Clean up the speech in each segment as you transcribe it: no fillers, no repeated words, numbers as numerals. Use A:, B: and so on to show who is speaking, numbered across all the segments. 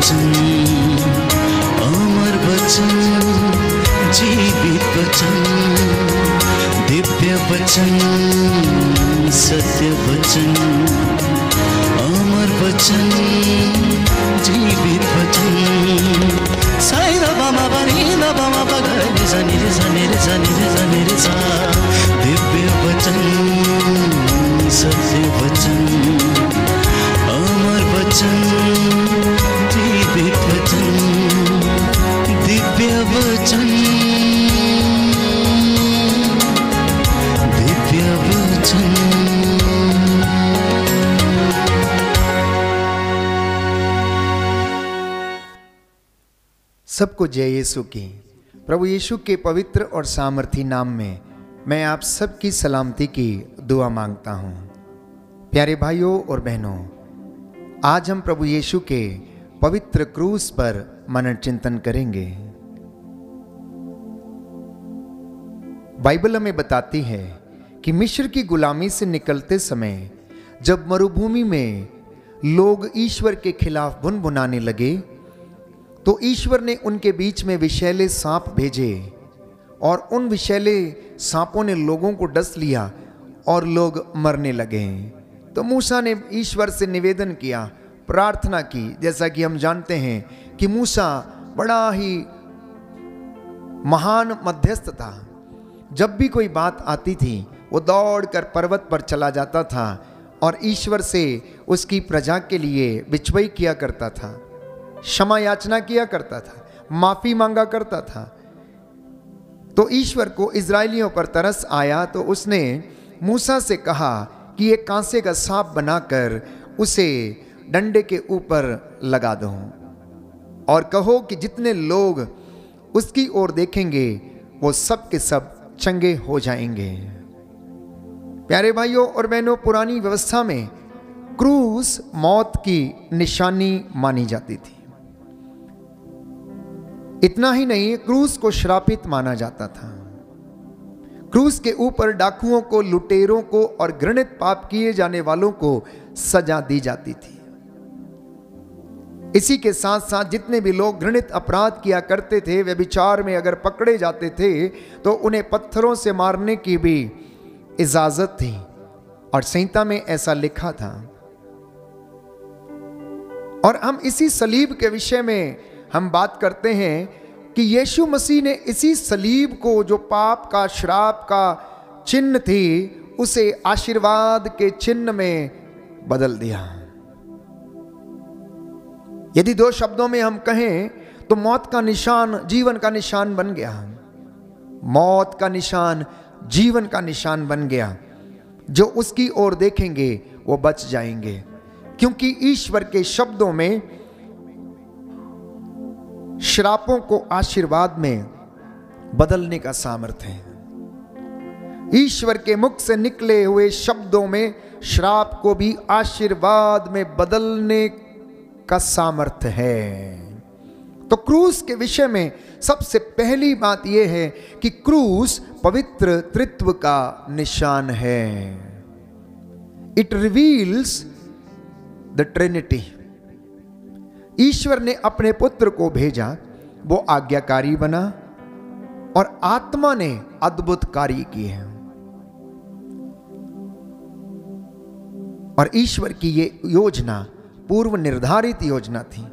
A: वचन, अमर वचन, जीवित वचन, दिव्य वचन, सत्य वचन, अमर वचन, जीवित वचन। साई दा बामा बनी दा बामा बगा रे सा नि रे सा नि रे सा नि रे सा नि रे सा। दिव्य वचन, सत्य वचन, अमर वचन, जीवित वचन, दिव्य वचन, दिव्य वचन।
B: सबको जय यीशु की। प्रभु यीशु के पवित्र और सामर्थी नाम में मैं आप सबकी सलामती की दुआ मांगता हूँ। प्यारे भाइयों और बहनों, आज हम प्रभु यीशु के पवित्र क्रूस पर मनन चिंतन करेंगे। बाइबल हमें बताती है कि मिस्र की गुलामी से निकलते समय जब मरुभूमि में लोग ईश्वर के खिलाफ भुनभुनाने लगे तो ईश्वर ने उनके बीच में विषैले सांप भेजे और उन विषैले सांपों ने लोगों को डस लिया और लोग मरने लगे। तो मूसा ने ईश्वर से निवेदन किया, प्रार्थना की। जैसा कि हम जानते हैं कि मूसा बड़ा ही महान मध्यस्थ था। जब भी कोई बात आती थी वो दौड़कर पर्वत पर चला जाता था और ईश्वर से उसकी प्रजा के लिए बिचवई किया करता था, क्षमा याचना किया करता था, माफी मांगा करता था। तो ईश्वर को इजराइलियों पर तरस आया तो उसने मूसा से कहा कि एक कांसे का सांप बनाकर उसे डंडे के ऊपर लगा दो और कहो कि जितने लोग उसकी ओर देखेंगे वो सब के सब चंगे हो जाएंगे। प्यारे भाइयों और बहनों, पुरानी व्यवस्था में क्रूस मौत की निशानी मानी जाती थी। इतना ही नहीं, क्रूस को श्रापित माना जाता था। क्रूस के ऊपर डाकुओं को, लुटेरों को और घृणित पाप किए जाने वालों को सजा दी जाती थी। इसी के साथ साथ जितने भी लोग घृणित अपराध किया करते थे, व्यभिचार में अगर पकड़े जाते थे तो उन्हें पत्थरों से मारने की भी इजाजत थी और संहिता में ऐसा लिखा था। और हम इसी सलीब के विषय में हम बात करते हैं कि यीशु मसीह ने इसी सलीब को, जो पाप का, श्राप का चिन्ह थी, उसे आशीर्वाद के चिन्ह में बदल दिया। यदि दो शब्दों में हम कहें तो मौत का निशान जीवन का निशान बन गया। मौत का निशान जीवन का निशान बन गया। जो उसकी ओर देखेंगे वो बच जाएंगे, क्योंकि ईश्वर के शब्दों में श्रापों को आशीर्वाद में बदलने का सामर्थ्य है। ईश्वर के मुख से निकले हुए शब्दों में श्राप को भी आशीर्वाद में बदलने का सामर्थ्य है। तो क्रूस के विषय में सबसे पहली बात यह है कि क्रूस पवित्र त्रित्व का निशान है। It reveals the Trinity. ईश्वर ने अपने पुत्र को भेजा, वो आज्ञाकारी बना और आत्मा ने अद्भुत कार्य किए हैं। और ईश्वर की ये योजना पूर्व निर्धारित योजना थी।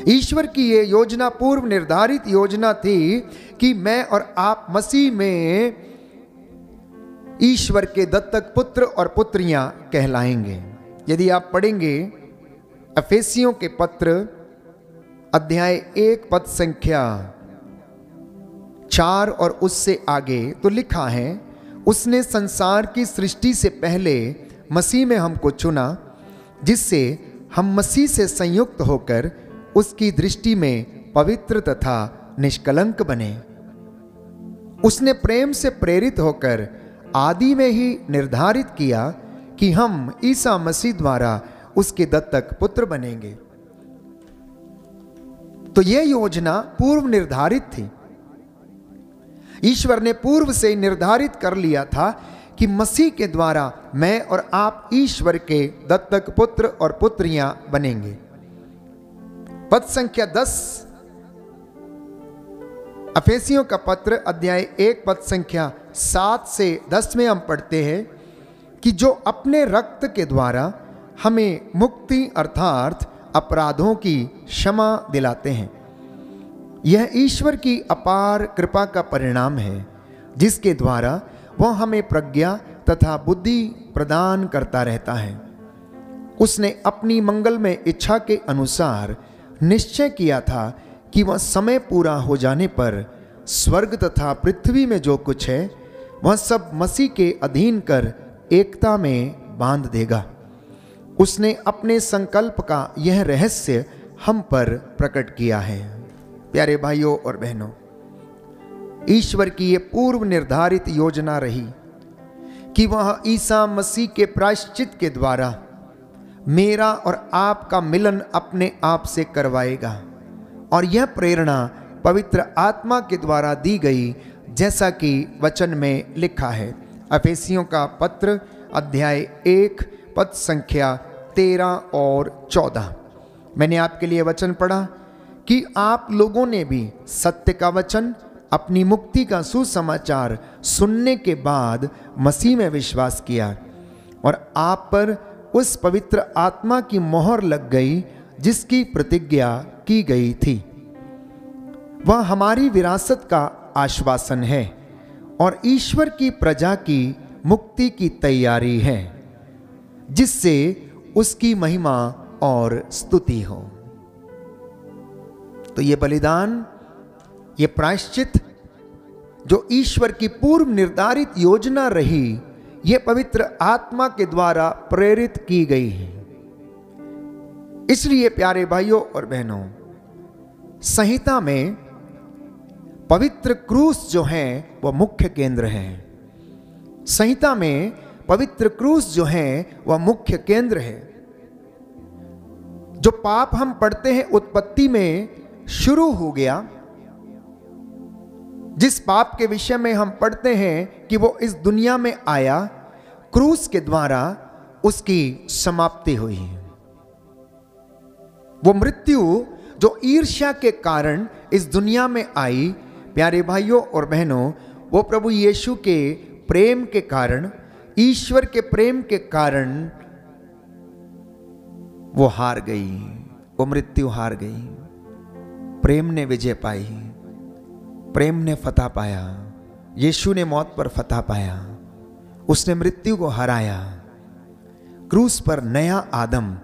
B: ईश्वर की ये योजना पूर्व निर्धारित योजना थी कि मैं और आप मसीह में ईश्वर के दत्तक पुत्र और पुत्रियां कहलाएंगे। यदि आप पढ़ेंगे एफेसियों के पत्र अध्याय 1 पद संख्या 4 और उससे आगे तो लिखा है, उसने संसार की सृष्टि से पहले मसीह में हमको चुना, जिससे हम मसीह से संयुक्त होकर उसकी दृष्टि में पवित्र तथा निष्कलंक बने। उसने प्रेम से प्रेरित होकर आदि में ही निर्धारित किया कि हम ईसा मसीह द्वारा उसके दत्तक पुत्र बनेंगे। तो यह योजना पूर्व निर्धारित थी। ईश्वर ने पूर्व से निर्धारित कर लिया था कि मसीह के द्वारा मैं और आप ईश्वर के दत्तक पुत्र और पुत्रियां बनेंगे। पद संख्या 10, अफेसियों का पत्र अध्याय 1 पद संख्या 7 से 10 में हम पढ़ते हैं कि जो अपने रक्त के द्वारा हमें मुक्ति अर्थात अपराधों की क्षमा दिलाते हैं। यह ईश्वर की अपार कृपा का परिणाम है, जिसके द्वारा वह हमें प्रज्ञा तथा बुद्धि प्रदान करता रहता है। उसने अपनी मंगलमय इच्छा के अनुसार निश्चय किया था कि वह समय पूरा हो जाने पर स्वर्ग तथा पृथ्वी में जो कुछ है वह सब मसीह के अधीन कर एकता में बांध देगा। उसने अपने संकल्प का यह रहस्य हम पर प्रकट किया है। प्यारे भाइयों और बहनों, ईश्वर की यह पूर्व निर्धारित योजना रही कि वह ईसा मसीह के प्रायश्चित के द्वारा मेरा और आपका मिलन अपने आप से करवाएगा, और यह प्रेरणा पवित्र आत्मा के द्वारा दी गई, जैसा कि वचन में लिखा है। अफेसियों का पत्र अध्याय 1 पद संख्या 13 और 14। मैंने आपके लिए वचन पढ़ा कि आप लोगों ने भी सत्य का वचन, अपनी मुक्ति का सुसमाचार सुनने के बाद मसीह में विश्वास किया, और आप पर उस पवित्र आत्मा की मोहर लग गई जिसकी प्रतिज्ञा की गई थी। वह हमारी विरासत का आश्वासन है और ईश्वर की प्रजा की मुक्ति की तैयारी है, जिससे उसकी महिमा और स्तुति हो। तो ये बलिदान, ये प्रायश्चित जो ईश्वर की पूर्व निर्धारित योजना रही, ये पवित्र आत्मा के द्वारा प्रेरित की गई है। इसलिए प्यारे भाइयों और बहनों, संहिता में पवित्र क्रूस जो है वह मुख्य केंद्र है। संहिता में पवित्र क्रूस जो है वह मुख्य केंद्र है। जो पाप हम पढ़ते हैं उत्पत्ति में शुरू हो गया, जिस पाप के विषय में हम पढ़ते हैं कि वो इस दुनिया में आया, क्रूस के द्वारा उसकी समाप्ति हुई। वो मृत्यु जो ईर्ष्या के कारण इस दुनिया में आई, प्यारे भाइयों और बहनों, वो प्रभु यीशु के प्रेम के कारण, ईश्वर के प्रेम के कारण वो हार गई, वो मृत्यु हार गई। प्रेम ने विजय पाई, प्रेम ने फतह पाया। यीशु ने मौत पर फतह पाया, उसने मृत्यु को हराया। क्रूस पर नया आदम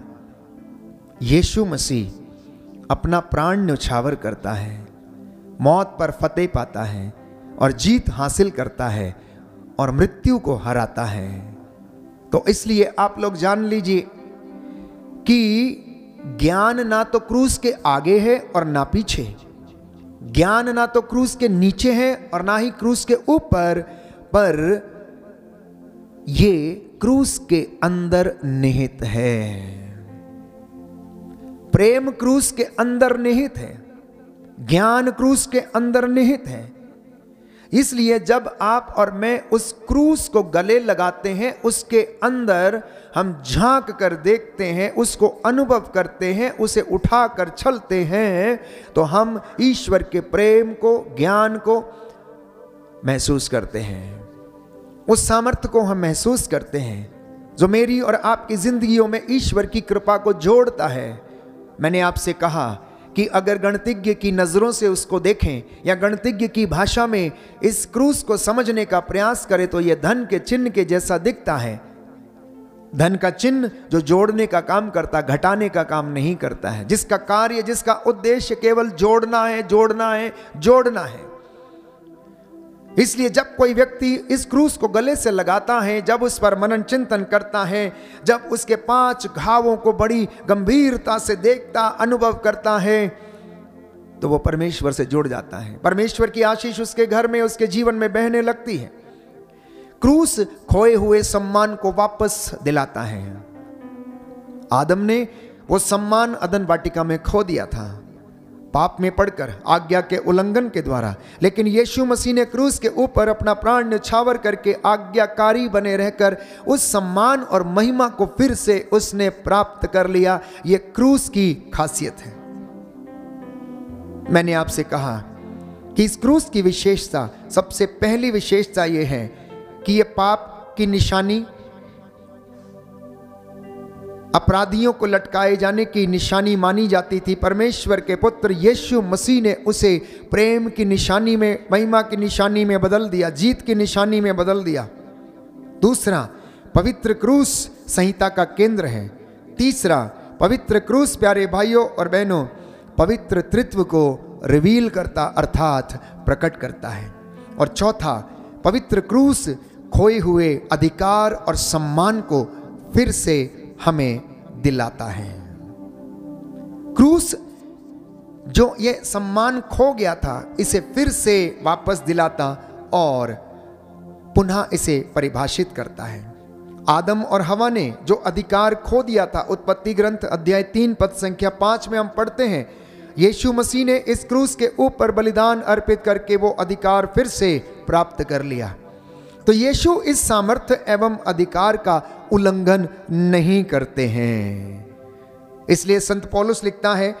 B: यीशु मसीह अपना प्राण न्यौछावर करता है, मौत पर फतेह पाता है और जीत हासिल करता है और मृत्यु को हराता है। तो इसलिए आप लोग जान लीजिए कि ज्ञान ना तो क्रूस के आगे है और ना पीछे, ज्ञान ना तो क्रूस के नीचे है और ना ही क्रूस के ऊपर, पर ये क्रूस के अंदर निहित है। प्रेम क्रूस के अंदर निहित है, ज्ञान क्रूस के अंदर निहित है। इसलिए जब आप और मैं उस क्रूस को गले लगाते हैं, उसके अंदर हम झांक कर देखते हैं, उसको अनुभव करते हैं, उसे उठाकर चलते हैं, तो हम ईश्वर के प्रेम को, ज्ञान को महसूस करते हैं। उस सामर्थ्य को हम महसूस करते हैं जो मेरी और आपकी जिंदगियों में ईश्वर की कृपा को जोड़ता है। मैंने आपसे कहा कि अगर गणितज्ञ की नजरों से उसको देखें या गणितज्ञ की भाषा में इस क्रूस को समझने का प्रयास करें तो यह धन के चिन्ह के जैसा दिखता है। धन का चिन्ह जो जोड़ने का काम करता, घटाने का काम नहीं करता है, जिसका कार्य, जिसका उद्देश्य केवल जोड़ना है, जोड़ना है, जोड़ना है। इसलिए जब कोई व्यक्ति इस क्रूस को गले से लगाता है, जब उस पर मनन चिंतन करता है, जब उसके 5 घावों को बड़ी गंभीरता से देखता, अनुभव करता है, तो वो परमेश्वर से जुड़ जाता है। परमेश्वर की आशीष उसके घर में, उसके जीवन में बहने लगती है। क्रूस खोए हुए सम्मान को वापस दिलाता है। आदम ने वो सम्मान अदन वाटिका में खो दिया था, पाप में पड़कर, आज्ञा के उल्लंघन के द्वारा। लेकिन यीशु मसीह ने क्रूस के ऊपर अपना प्राण न्यौछावर करके आज्ञाकारी बने रहकर उस सम्मान और महिमा को फिर से उसने प्राप्त कर लिया। ये क्रूस की खासियत है। मैंने आपसे कहा कि इस क्रूस की विशेषता, सबसे पहली विशेषता यह है कि यह पाप की निशानी, अपराधियों को लटकाए जाने की निशानी मानी जाती थी। परमेश्वर के पुत्र यीशु मसीह ने उसे प्रेम की निशानी में, महिमा की निशानी में बदल दिया, जीत की निशानी में बदल दिया। दूसरा, पवित्र क्रूस संहिता का केंद्र है। तीसरा, पवित्र क्रूस प्यारे भाइयों और बहनों पवित्र त्रित्व को रिवील करता अर्थात प्रकट करता है। और चौथा, पवित्र क्रूस खोए हुए अधिकार और सम्मान को फिर से हमें दिलाता है। क्रूस जो ये सम्मान खो गया था, इसे फिर से वापस दिलाता और पुनः इसे परिभाषित करता है। आदम और हवा ने जो अधिकार खो दिया था, उत्पत्ति ग्रंथ अध्याय 3 पद संख्या 5 में हम पढ़ते हैं, यीशु मसीह ने इस क्रूस के ऊपर बलिदान अर्पित करके वो अधिकार फिर से प्राप्त कर लिया। तो यीशु इस सामर्थ्य एवं अधिकार का उल्लंघन नहीं करते हैं। इसलिए संत पौलुस लिखता है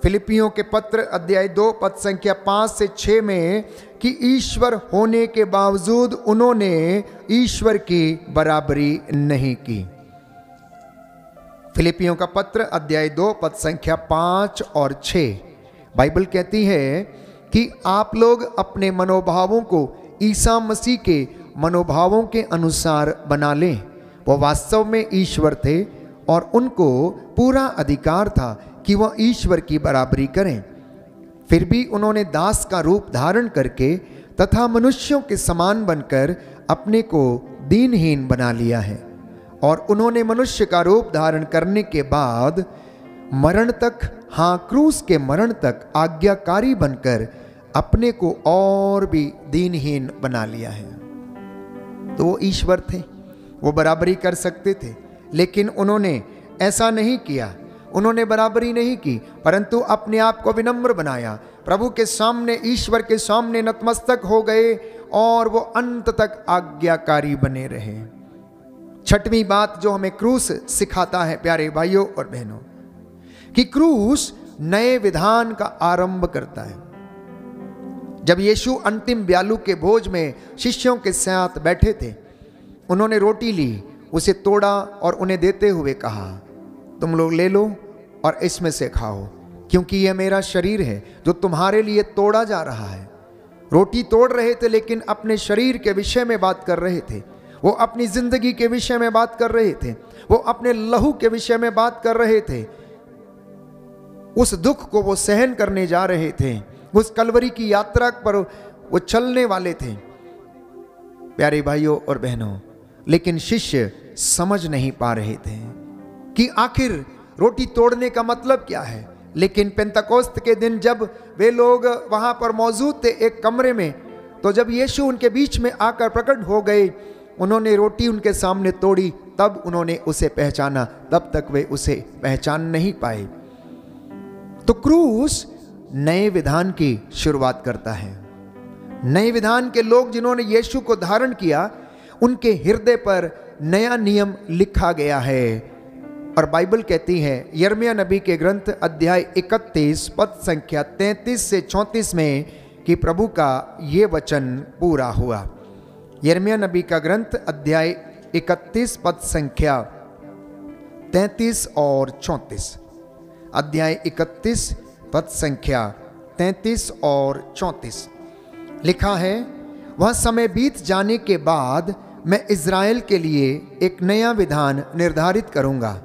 B: फिलिपियों के पत्र अध्याय 2 पद संख्या 5 से 6 में कि ईश्वर होने के बावजूद उन्होंने ईश्वर की बराबरी नहीं की। फिलिपियों का पत्र अध्याय 2 पद संख्या 5 और 6 बाइबल कहती है कि आप लोग अपने मनोभावों को ईसा मसीह के मनोभावों के अनुसार बना लें। वो वास्तव में ईश्वर थे और उनको पूरा अधिकार था कि वह ईश्वर की बराबरी करें। फिर भी उन्होंने दास का रूप धारण करके तथा मनुष्यों के समान बनकर अपने को दीनहीन बना लिया है। और उन्होंने मनुष्य का रूप धारण करने के बाद मरण तक, हाँ क्रूस के मरण तक आज्ञाकारी बनकर अपने को और भी दीनहीन बना लिया है। तो वो ईश्वर थे, वो बराबरी कर सकते थे, लेकिन उन्होंने ऐसा नहीं किया। उन्होंने बराबरी नहीं की, परंतु अपने आप को विनम्र बनाया, प्रभु के सामने, ईश्वर के सामने नतमस्तक हो गए और वो अंत तक आज्ञाकारी बने रहे। छठवीं बात जो हमें क्रूस सिखाता है प्यारे भाइयों और बहनों, कि क्रूस नए विधान का आरंभ करता है। जब यीशु अंतिम ब्यालू के भोज में शिष्यों के साथ बैठे थे, उन्होंने रोटी ली, उसे तोड़ा और उन्हें देते हुए कहा, तुम लोग ले लो और इसमें से खाओ, क्योंकि यह मेरा शरीर है जो तुम्हारे लिए तोड़ा जा रहा है। रोटी तोड़ रहे थे, लेकिन अपने शरीर के विषय में बात कर रहे थे। वो अपनी जिंदगी के विषय में बात कर रहे थे, वो अपने लहू के विषय में बात कर रहे थे। उस दुख को वो सहन करने जा रहे थे, उस कलवरी की यात्रा पर वो चलने वाले थे प्यारे भाइयों और बहनों। लेकिन शिष्य समझ नहीं पा रहे थे कि आखिर रोटी तोड़ने का मतलब क्या है। लेकिन पेंतकोस्त के दिन जब वे लोग वहां पर मौजूद थे एक कमरे में, तो जब यीशु उनके बीच में आकर प्रकट हो गए, उन्होंने रोटी उनके सामने तोड़ी, तब उन्होंने उसे पहचाना, तब तक वे उसे पहचान नहीं पाए। तो क्रूस नए विधान की शुरुआत करता है। नए विधान के लोग जिन्होंने यीशु को धारण किया, उनके हृदय पर नया नियम लिखा गया है। और बाइबल कहती है यिर्मयाह नबी के ग्रंथ अध्याय 31 पद संख्या 33 से 34 में कि प्रभु का ये वचन पूरा हुआ। यिर्मयाह नबी का ग्रंथ अध्याय 31 पद संख्या 33 और 34, अध्याय 31 पद संख्या 33 और 34 लिखा है, वह समय बीत जाने के बाद मैं इज़राइल के लिए एक नया विधान निर्धारित करूंगा।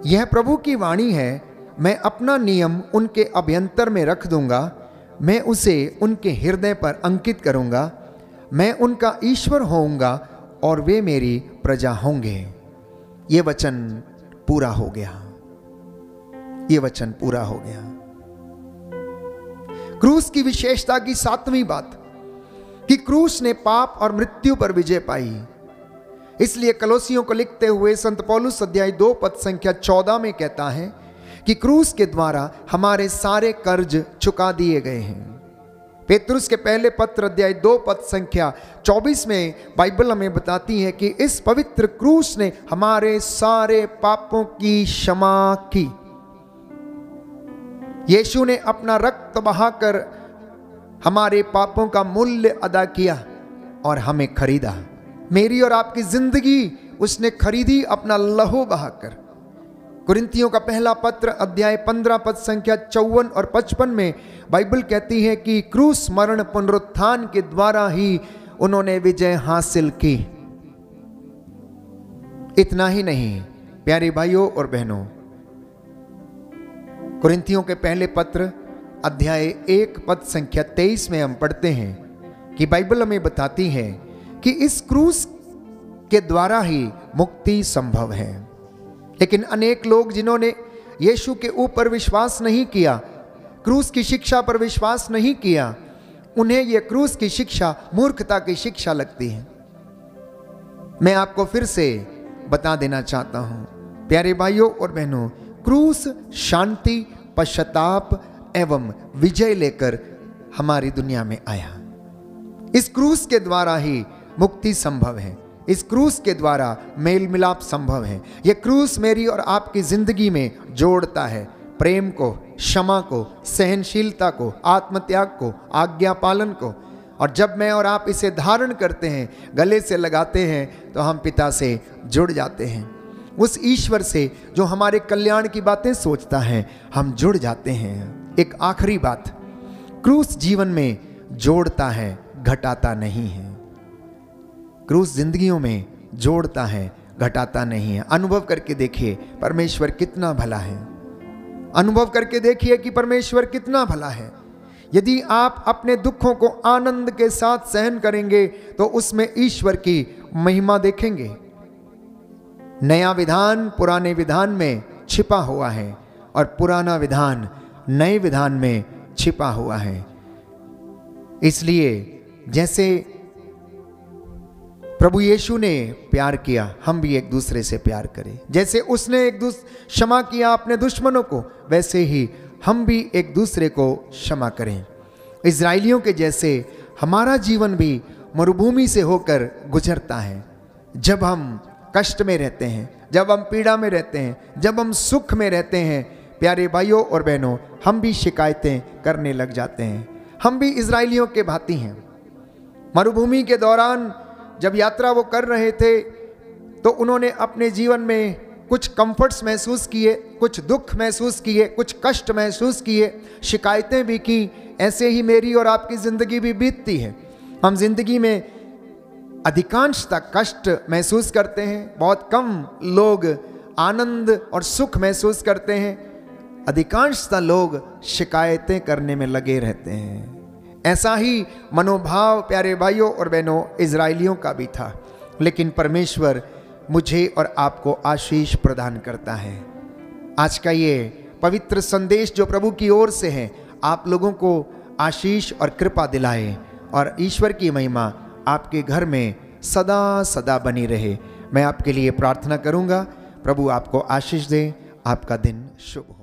B: यह प्रभु की वाणी है, मैं अपना नियम उनके अभ्यंतर में रख दूंगा, मैं उसे उनके हृदय पर अंकित करूंगा, मैं उनका ईश्वर होऊंगा और वे मेरी प्रजा होंगे। ये वचन पूरा हो गया, ये वचन पूरा हो गया। क्रूस की विशेषता की सातवीं बात कि क्रूस ने पाप और मृत्यु पर विजय पाई। इसलिए कलोसियों को लिखते हुए संत पौलुस अध्याय 2 पद संख्या 14 में कहता है कि क्रूस के द्वारा हमारे सारे कर्ज चुका दिए गए हैं। पेतरुस के पहले पत्र अध्याय 2 पद संख्या 24 में बाइबल हमें बताती है कि इस पवित्र क्रूस ने हमारे सारे पापों की क्षमा की। यीशु ने अपना रक्त बहाकर हमारे पापों का मूल्य अदा किया और हमें खरीदा। मेरी और आपकी जिंदगी उसने खरीदी अपना लहू बहाकर। कुरिन्थियों का पहला पत्र अध्याय 15 पद संख्या 54 और 55 में बाइबल कहती है कि क्रूस मरण पुनरुत्थान के द्वारा ही उन्होंने विजय हासिल की। इतना ही नहीं प्यारे भाइयों और बहनों, कुरिन्थियों के पहले पत्र अध्याय 1 पद संख्या 23 में हम पढ़ते हैं कि बाइबल हमें बताती है कि इस क्रूस के द्वारा ही मुक्ति संभव है। लेकिन अनेक लोग जिन्होंने यीशु के ऊपर विश्वास नहीं किया, क्रूस की शिक्षा पर विश्वास नहीं किया, उन्हें यह क्रूस की शिक्षा मूर्खता की शिक्षा लगती है। मैं आपको फिर से बता देना चाहता हूं प्यारे भाइयों और बहनों, क्रूस शांति, पश्चाताप एवं विजय लेकर हमारी दुनिया में आया। इस क्रूस के द्वारा ही मुक्ति संभव है। इस क्रूस के द्वारा मेल मिलाप संभव है। यह क्रूस मेरी और आपकी जिंदगी में जोड़ता है प्रेम को, क्षमा को, सहनशीलता को, आत्मत्याग को, आज्ञा पालन को। और जब मैं और आप इसे धारण करते हैं, गले से लगाते हैं, तो हम पिता से जुड़ जाते हैं। उस ईश्वर से जो हमारे कल्याण की बातें सोचता है, हम जुड़ जाते हैं। एक आखिरी बात, क्रूस जीवन में जोड़ता है, घटाता नहीं है। क्रूस जिंदगियों में जोड़ता है, घटाता नहीं है। अनुभव करके देखिए परमेश्वर कितना भला है। अनुभव करके देखिए कि परमेश्वर कितना भला है। यदि आप अपने दुखों को आनंद के साथ सहन करेंगे तो उसमें ईश्वर की महिमा देखेंगे। नया विधान पुराने विधान में छिपा हुआ है और पुराना विधान नए विधान में छिपा हुआ है। इसलिए जैसे प्रभु यीशु ने प्यार किया, हम भी एक दूसरे से प्यार करें। जैसे उसने क्षमा किया अपने दुश्मनों को, वैसे ही हम भी एक दूसरे को क्षमा करें। इजराइलियों के जैसे हमारा जीवन भी मरुभूमि से होकर गुजरता है। जब हम कष्ट में रहते हैं, जब हम पीड़ा में रहते हैं, जब हम सुख में रहते हैं, प्यारे भाइयों और बहनों, हम भी शिकायतें करने लग जाते हैं। हम भी इजराइलियों के भांति हैं। मरुभूमि के दौरान जब यात्रा वो कर रहे थे तो उन्होंने अपने जीवन में कुछ कंफर्ट्स महसूस किए, कुछ दुख महसूस किए, कुछ कष्ट महसूस किए, शिकायतें भी की। ऐसे ही मेरी और आपकी ज़िंदगी भी बीतती है। हम जिंदगी में अधिकांशतः कष्ट महसूस करते हैं। बहुत कम लोग आनंद और सुख महसूस करते हैं। अधिकांशतः लोग शिकायतें करने में लगे रहते हैं। ऐसा ही मनोभाव प्यारे भाइयों और बहनों इजराइलियों का भी था। लेकिन परमेश्वर मुझे और आपको आशीष प्रदान करता है। आज का ये पवित्र संदेश जो प्रभु की ओर से है, आप लोगों को आशीष और कृपा दिलाए और ईश्वर की महिमा आपके घर में सदा सदा बनी रहे। मैं आपके लिए प्रार्थना करूंगा। प्रभु आपको आशीष दे। आपका दिन शुभ हो।